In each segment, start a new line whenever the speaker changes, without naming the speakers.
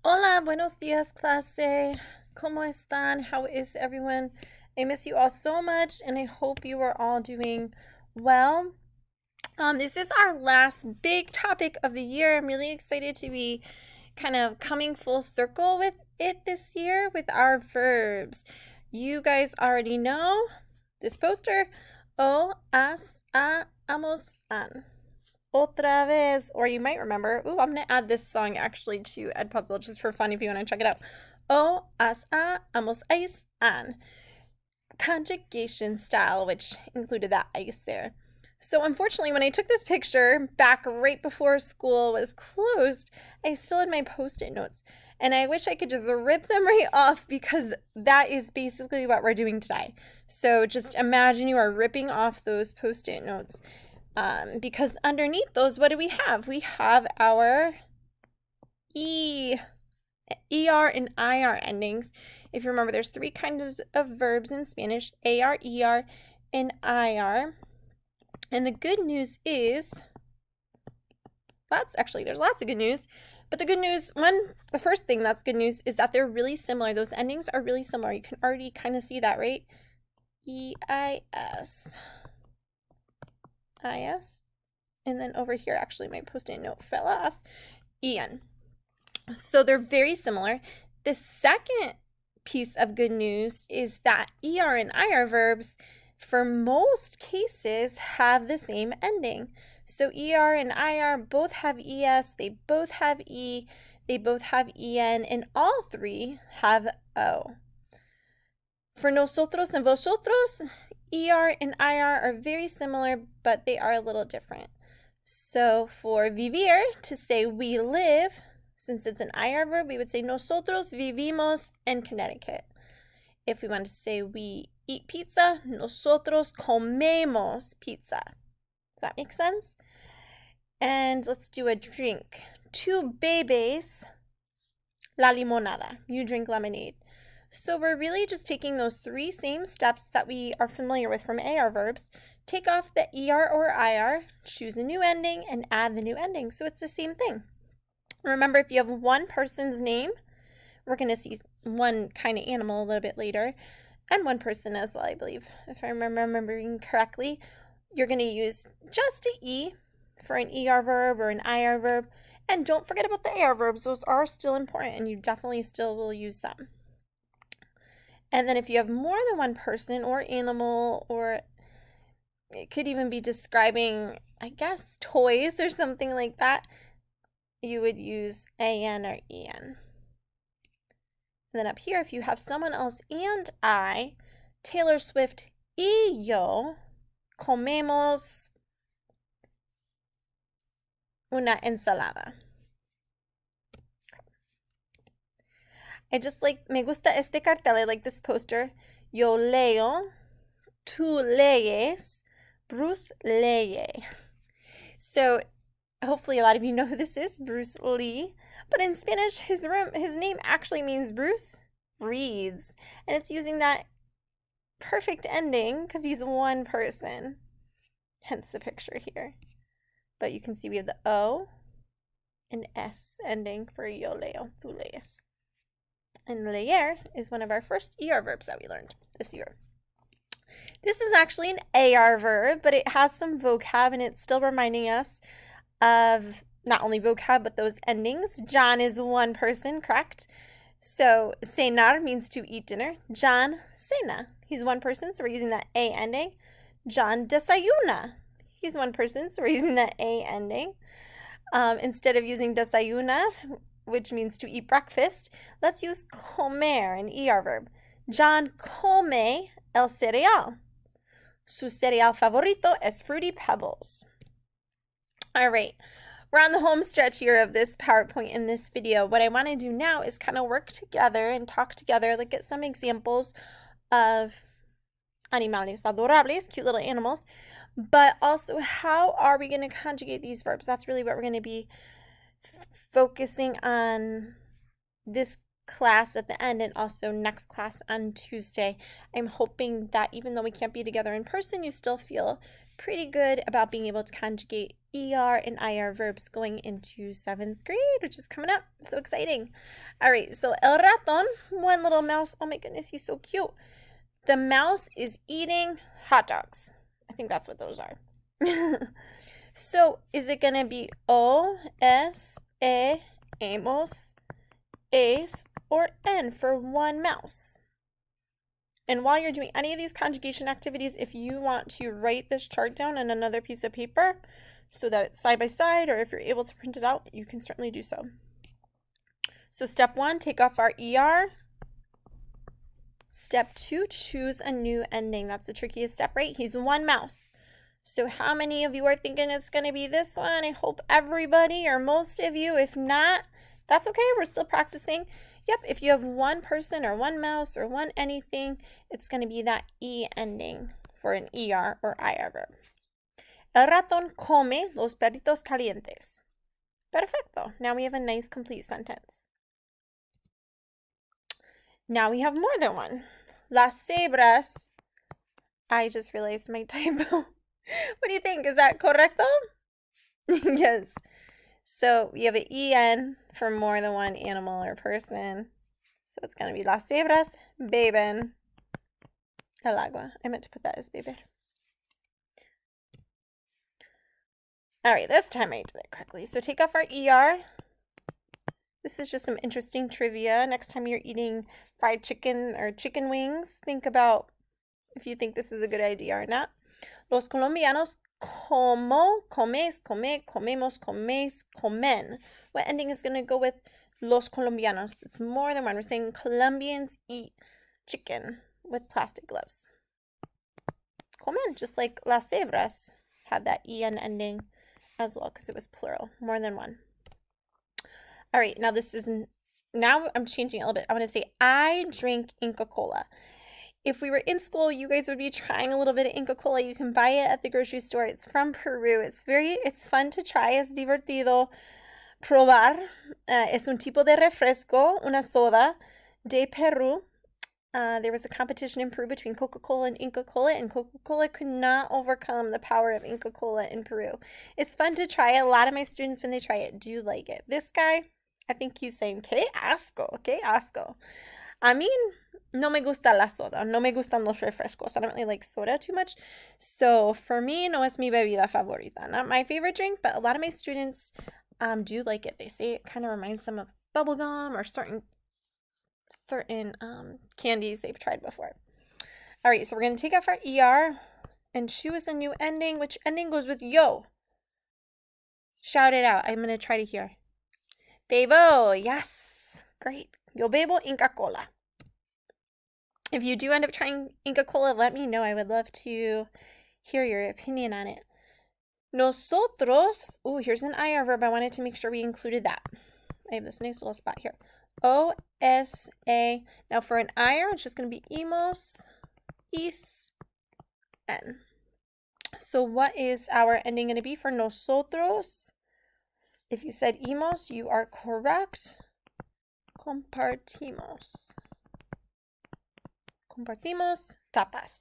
Hola, buenos dias, clase. ¿Cómo están? How is everyone? I miss you all so much, and I hope you are all doing well. This is our last big topic of the year. I'm really excited to be kind of coming full circle with it this year with our verbs. You guys already know this poster. O, as, a, amos, an. Otra vez, or you might remember, I'm going to add this song actually to Edpuzzle just for fun if you want to check it out. O, as, a, amos, ice, an. Conjugation style, which included that ice there. So unfortunately, when I took this picture back right before school was closed, I still had my Post-it notes. And I wish I could just rip them right off because that is basically what we're doing today. So just imagine you are ripping off those Post-it notes. Because underneath those, what do we have? We have our ER and IR endings. If you remember, there's three kinds of verbs in Spanish, AR, ER, and IR. And the good news is, there's lots of good news. But the good news, the first thing that's good news is that they're really similar. Those endings are really similar. You can already kind of see that, right? EIS. IS. And then over here, actually, my Post-it note fell off. EN. So they're very similar. The second piece of good news is that ER and IR verbs, for most cases, have the same ending. So ER and IR both have ES, they both have E, they both have EN, and all three have O. For nosotros and vosotros, ER and IR are very similar, but they are a little different. So for vivir, to say we live, since it's an IR verb, we would say nosotros vivimos en Connecticut. If we want to say we eat pizza, nosotros comemos pizza. Does that make sense? And let's do a drink. Tú bebes la limonada. You drink lemonade. So we're really just taking those three same steps that we are familiar with from AR verbs, take off the ER or IR, choose a new ending, and add the new ending. So it's the same thing. Remember, if you have one person's name, we're going to see one kind of animal a little bit later, and one person as well, I believe. If I'm remembering correctly, you're going to use just an E for an ER verb or an IR verb. And don't forget about the AR verbs. Those are still important, and you definitely still will use them. And then if you have more than one person or animal, or it could even be describing, I guess, toys or something like that, you would use AN or EN. And then up here, if you have someone else and I, Taylor Swift y yo comemos una ensalada. Me gusta este cartel, I like this poster. Yo leo, tú lees, Bruce lee. So hopefully a lot of you know who this is, Bruce Lee. But in Spanish, his name actually means Bruce reads. And it's using that perfect ending because he's one person. Hence the picture here. But you can see we have the O and S ending for yo leo, tú lees. And leer is one of our first ER verbs that we learned this year. This is actually an AR verb, but it has some vocab, and it's still reminding us of not only vocab, but those endings. John is one person, correct? So cenar means to eat dinner. John cena. He's one person, so we're using that A ending. John desayuna. He's one person, so we're using that A ending. Instead of using desayuna, which means to eat breakfast, let's use comer, an ER verb. John come el cereal. Su cereal favorito es Fruity Pebbles. All right, we're on the home stretch here of this PowerPoint in this video. What I want to do now is kind of work together and talk together, look at some examples of animales adorables, cute little animals, but also how are we going to conjugate these verbs? That's really what we're going to be focusing on this class at the end, and also next class on Tuesday. I'm hoping that even though we can't be together in person, you still feel pretty good about being able to conjugate ER and IR verbs going into 7th grade, which is coming up. So exciting. All right, so el ratón, one little mouse. Oh my goodness, he's so cute. The mouse is eating hot dogs. I think that's what those are. So is it going to be O, S, E, amos, es, or N for one mouse? And while you're doing any of these conjugation activities, if you want to write this chart down on another piece of paper so that it's side by side, or if you're able to print it out, you can certainly do so. So step 1, take off our ER. Step 2, choose a new ending. That's the trickiest step, right? He's one mouse. So how many of you are thinking it's going to be this one? I hope everybody or most of you. If not, that's okay. We're still practicing. Yep, if you have one person or one mouse or one anything, it's going to be that E ending for an ER or IR verb. El ratón come los perritos calientes. Perfecto. Now we have a nice complete sentence. Now we have more than one. Las cebras. I just realized my typo. What do you think? Is that correcto? Yes. So we have an EN for more than one animal or person. So it's going to be las cebras beben el agua. I meant to put that as beber. All right, this time I did it correctly. So take off our ER. This is just some interesting trivia. Next time you're eating fried chicken or chicken wings, think about if you think this is a good idea or not. Los colombianos como, comes, come, comemos, comes, comen. What ending is going to go with los colombianos? It's more than one. We're saying Colombians eat chicken with plastic gloves. Comen, just like las cebras had that en ending as well because it was plural, more than one. All right, now I'm changing it a little bit. I want to say I drink Inca Cola. If we were in school, you guys would be trying a little bit of Inca Cola. You can buy it at the grocery store. It's from Peru. It's fun to try. Es divertido probar. Es un tipo de refresco, una soda de Peru. There was a competition in Peru between Coca-Cola and Inca Cola, and Coca-Cola could not overcome the power of Inca Cola in Peru. It's fun to try. A lot of my students, when they try it, do like it. This guy, I think he's saying, que asco, que asco. I mean, no me gusta la soda. No me gustan los refrescos. I don't really like soda too much. So for me, no es mi bebida favorita. Not my favorite drink, but a lot of my students do like it. They say it kind of reminds them of bubblegum or certain candies they've tried before. All right, so we're going to take off our ER and choose a new ending. Which ending goes with yo? Shout it out. I'm going to try to hear. Bebo. Yes. Great. Yo bebo Inca Cola. If you do end up trying Inca Cola, let me know. I would love to hear your opinion on it. Nosotros. Oh, here's an IR verb. I wanted to make sure we included that. I have this nice little spot here. O-S-A. Now for an IR, it's just going to be imos, is, en. So what is our ending going to be for nosotros? If you said imos, you are correct. Compartimos. Compartimos tapas.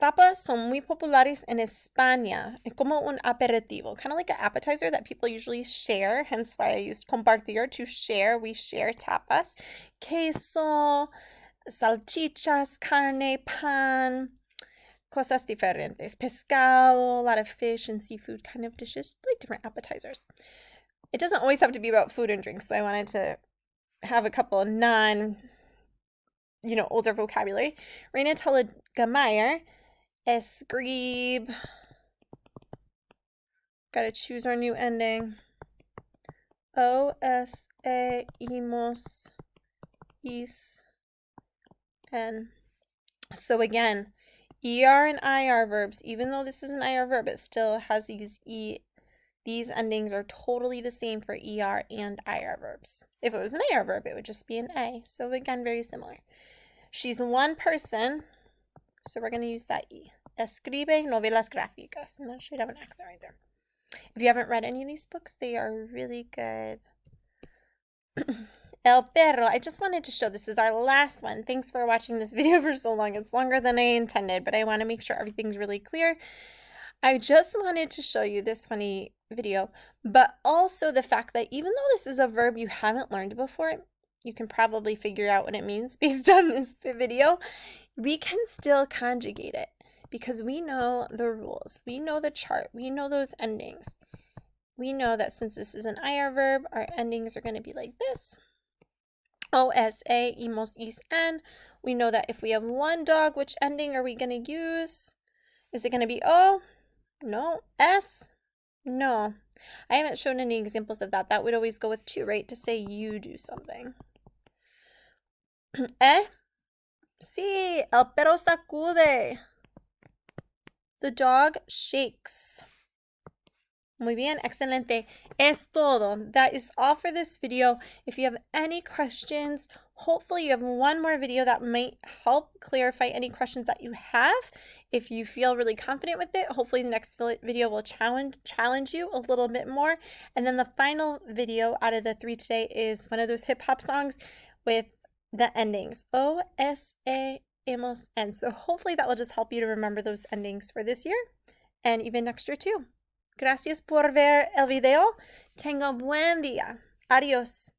Tapas son muy populares en España. Es como un aperitivo, kind of like an appetizer that people usually share, hence why I used compartir, to share. We share tapas. Queso, salchichas, carne, pan, cosas diferentes. Pescado, a lot of fish and seafood kind of dishes, like different appetizers. It doesn't always have to be about food and drinks, so I wanted to have a couple of older vocabulary. Reina Telegemeier, escribe. Gotta choose our new ending. O-S-A, imos, is, en. So again, ER and IR verbs, even though this is an IR verb, it still has these endings are totally the same for ER and IR verbs. If it was an IR verb, it would just be an A. So again, very similar. She's one person, so we're going to use that E. Escribe novelas gráficas. And that should have an accent right there. If you haven't read any of these books, they are really good. El perro. I just wanted to show this is our last one. Thanks for watching this video for so long. It's longer than I intended, but I want to make sure everything's really clear. I just wanted to show you this funny video, but also the fact that even though this is a verb you haven't learned before, you can probably figure out what it means based on this video, we can still conjugate it because we know the rules. We know the chart. We know those endings. We know that since this is an IR verb, our endings are going to be like this. OSA, imos, is, en. We know that if we have one dog, which ending are we going to use? Is it going to be O? No. S? No. I haven't shown any examples of that. That would always go with two, right? To say you do something. Sí, el perro sacude. The dog shakes. Muy bien, excelente. Es todo. That is all for this video. If you have any questions, hopefully you have one more video that might help clarify any questions that you have. If you feel really confident with it, hopefully the next video will challenge you a little bit more. And then the final video out of the 3 today is one of those hip hop songs with the endings. O, S, A, hemos, en. So hopefully that will just help you to remember those endings for this year and even next year too. Gracias por ver el video. Tenga buen día. Adiós.